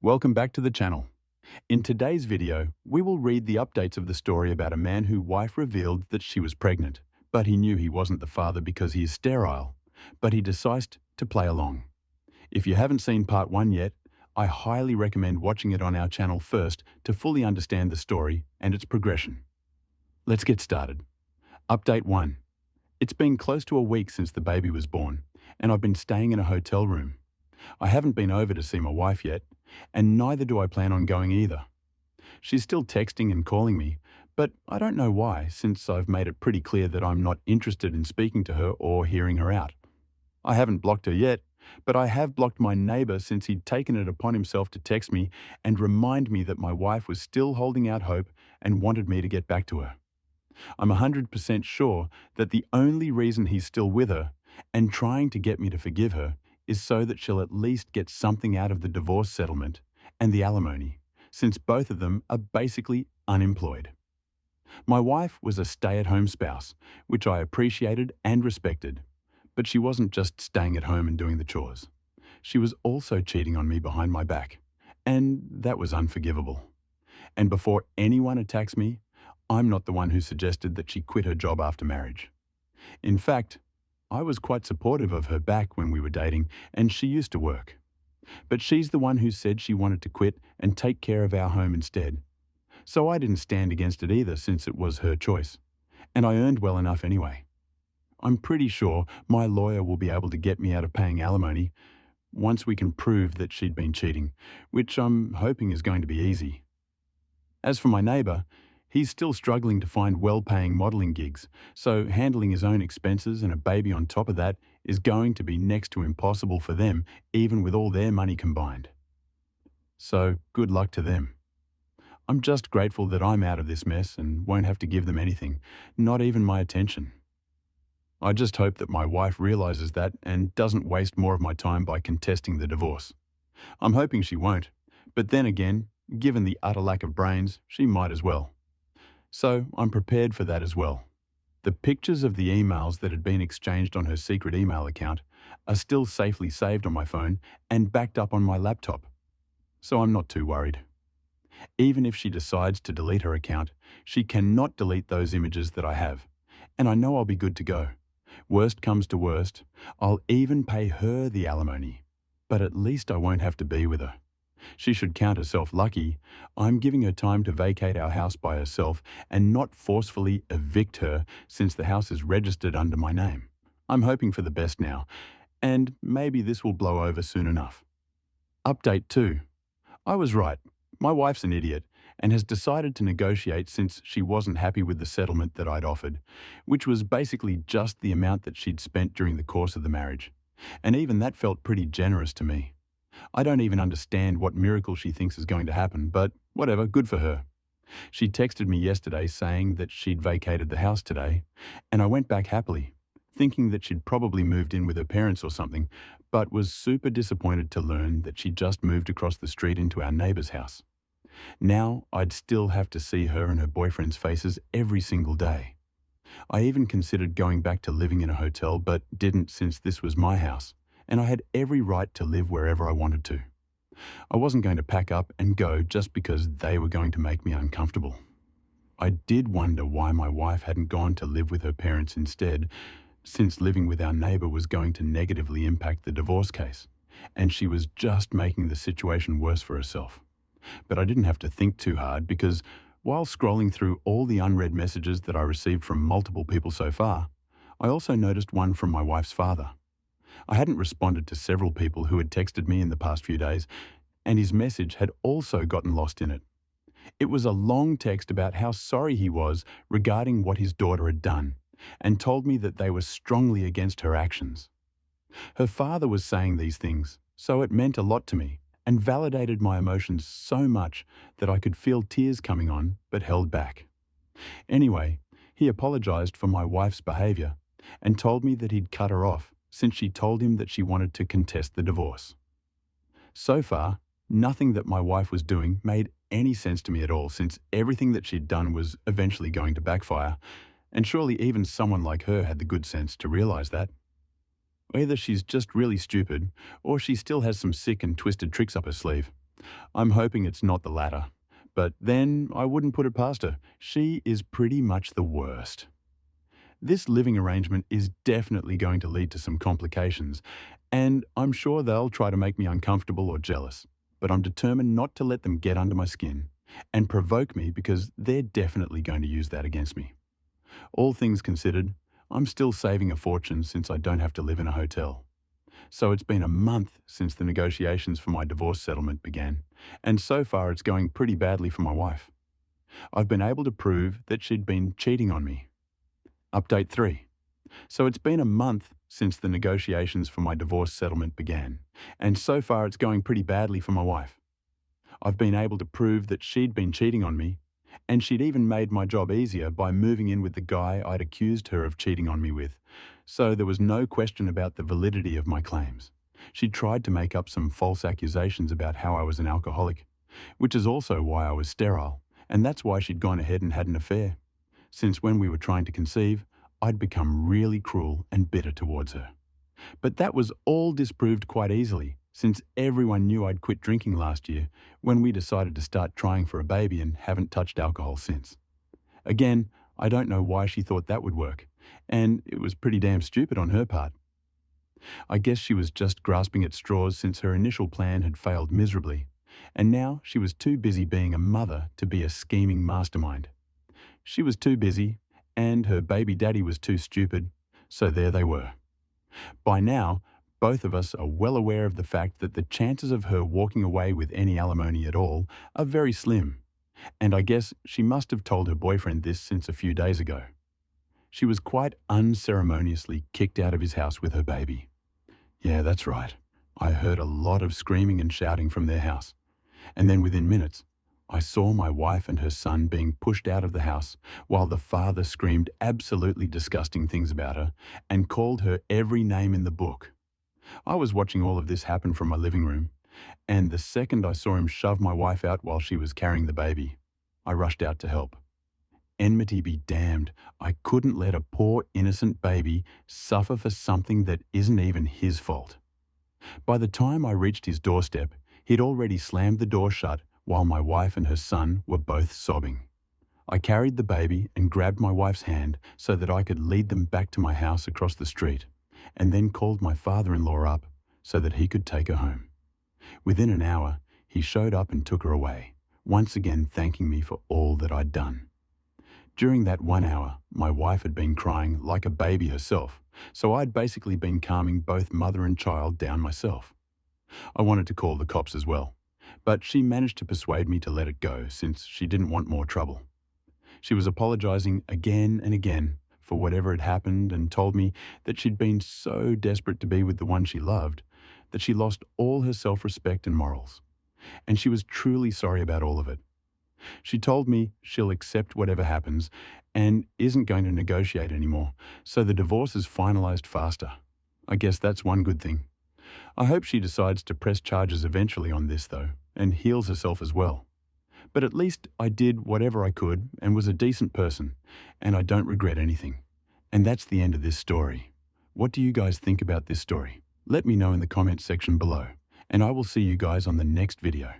Welcome back to the channel. In today's video, we will read the updates of the story about a man whose wife revealed that she was pregnant, but he knew he wasn't the father because he is sterile, but he decides to play along. If you haven't seen part 1 yet, I highly recommend watching it on our channel first to fully understand the story and its progression. Let's get started. Update 1. It's been close to a week since the baby was born, and I've been staying in a hotel room. I haven't been over to see my wife yet, and neither do I plan on going either. She's still texting and calling me, but I don't know why, since I've made it pretty clear that I'm not interested in speaking to her or hearing her out. I haven't blocked her yet, but I have blocked my neighbour since he'd taken it upon himself to text me and remind me that my wife was still holding out hope and wanted me to get back to her. I'm 100% sure that the only reason he's still with her and trying to get me to forgive her is so that she'll at least get something out of the divorce settlement and the alimony, since both of them are basically unemployed. My wife was a stay-at-home spouse, which I appreciated and respected, but she wasn't just staying at home and doing the chores. She was also cheating on me behind my back, and that was unforgivable. And before anyone attacks me, I'm not the one who suggested that she quit her job after marriage. In fact, I was quite supportive of her back when we were dating, and she used to work. But she's the one who said she wanted to quit and take care of our home instead. So I didn't stand against it either, since it was her choice. And I earned well enough anyway. I'm pretty sure my lawyer will be able to get me out of paying alimony once we can prove that she'd been cheating, which I'm hoping is going to be easy. As for my neighbour, he's still struggling to find well-paying modelling gigs, so handling his own expenses and a baby on top of that is going to be next to impossible for them, even with all their money combined. So, good luck to them. I'm just grateful that I'm out of this mess and won't have to give them anything, not even my attention. I just hope that my wife realises that and doesn't waste more of my time by contesting the divorce. I'm hoping she won't, but then again, given the utter lack of brains, she might as well. So I'm prepared for that as well. The pictures of the emails that had been exchanged on her secret email account are still safely saved on my phone and backed up on my laptop. So I'm not too worried. Even if she decides to delete her account, she cannot delete those images that I have. And I know I'll be good to go. Worst comes to worst, I'll even pay her the alimony. But at least I won't have to be with her. She should count herself lucky. I'm giving her time to vacate our house by herself and not forcefully evict her since the house is registered under my name. I'm hoping for the best now, and maybe this will blow over soon enough. Update 2. I was right. My wife's an idiot and has decided to negotiate since she wasn't happy with the settlement that I'd offered, which was basically just the amount that she'd spent during the course of the marriage. And even that felt pretty generous to me. I don't even understand what miracle she thinks is going to happen, but whatever, good for her. She texted me yesterday saying that she'd vacated the house today, and I went back happily, thinking that she'd probably moved in with her parents or something, but was super disappointed to learn that she'd just moved across the street into our neighbour's house. Now I'd still have to see her and her boyfriend's faces every single day. I even considered going back to living in a hotel, but didn't since this was my house, and I had every right to live wherever I wanted to. I wasn't going to pack up and go just because they were going to make me uncomfortable. I did wonder why my wife hadn't gone to live with her parents instead, since living with our neighbour was going to negatively impact the divorce case, and she was just making the situation worse for herself. But I didn't have to think too hard because while scrolling through all the unread messages that I received from multiple people so far, I also noticed one from my wife's father. I hadn't responded to several people who had texted me in the past few days, and his message had also gotten lost in it. It was a long text about how sorry he was regarding what his daughter had done, and told me that they were strongly against her actions. Her father was saying these things, so it meant a lot to me, and validated my emotions so much that I could feel tears coming on, but held back. Anyway, he apologized for my wife's behavior, and told me that he'd cut her off, since she told him that she wanted to contest the divorce. So far, nothing that my wife was doing made any sense to me at all, since everything that she'd done was eventually going to backfire, and surely even someone like her had the good sense to realize that. Either she's just really stupid, or she still has some sick and twisted tricks up her sleeve. I'm hoping it's not the latter. But then I wouldn't put it past her. She is pretty much the worst. This living arrangement is definitely going to lead to some complications, and I'm sure they'll try to make me uncomfortable or jealous. But I'm determined not to let them get under my skin and provoke me because they're definitely going to use that against me. All things considered, I'm still saving a fortune since I don't have to live in a hotel. So it's been a month since the negotiations for my divorce settlement began, and so far it's going pretty badly for my wife. I've been able to prove that she'd been cheating on me. Update 3. So it's been a month since the negotiations for my divorce settlement began, and so far it's going pretty badly for my wife. I've been able to prove that she'd been cheating on me, and she'd even made my job easier by moving in with the guy I'd accused her of cheating on me with, so there was no question about the validity of my claims. She'd tried to make up some false accusations about how I was an alcoholic, which is also why I was sterile, and that's why she'd gone ahead and had an affair. Since when we were trying to conceive, I'd become really cruel and bitter towards her. But that was all disproved quite easily, since everyone knew I'd quit drinking last year when we decided to start trying for a baby and haven't touched alcohol since. Again, I don't know why she thought that would work, and it was pretty damn stupid on her part. I guess she was just grasping at straws since her initial plan had failed miserably, and now she was too busy being a mother to be a scheming mastermind. She was too busy, and her baby daddy was too stupid, so there they were. By now, both of us are well aware of the fact that the chances of her walking away with any alimony at all are very slim, and I guess she must have told her boyfriend this since a few days ago. She was quite unceremoniously kicked out of his house with her baby. Yeah, that's right. I heard a lot of screaming and shouting from their house, and then within minutes, I saw my wife and her son being pushed out of the house while the father screamed absolutely disgusting things about her and called her every name in the book. I was watching all of this happen from my living room, and the second I saw him shove my wife out while she was carrying the baby, I rushed out to help. Enmity be damned, I couldn't let a poor innocent baby suffer for something that isn't even his fault. By the time I reached his doorstep, he'd already slammed the door shut while my wife and her son were both sobbing. I carried the baby and grabbed my wife's hand so that I could lead them back to my house across the street, and then called my father-in-law up so that he could take her home. Within an hour, he showed up and took her away, once again thanking me for all that I'd done. During that 1 hour, my wife had been crying like a baby herself, so I'd basically been calming both mother and child down myself. I wanted to call the cops as well, but she managed to persuade me to let it go since she didn't want more trouble. She was apologizing again and again for whatever had happened and told me that she'd been so desperate to be with the one she loved that she lost all her self-respect and morals. And she was truly sorry about all of it. She told me she'll accept whatever happens and isn't going to negotiate anymore, so the divorce is finalized faster. I guess that's one good thing. I hope she decides to press charges eventually on this, though, and heals herself as well. But at least I did whatever I could and was a decent person, and I don't regret anything. And that's the end of this story. What do you guys think about this story? Let me know in the comments section below, and I will see you guys on the next video.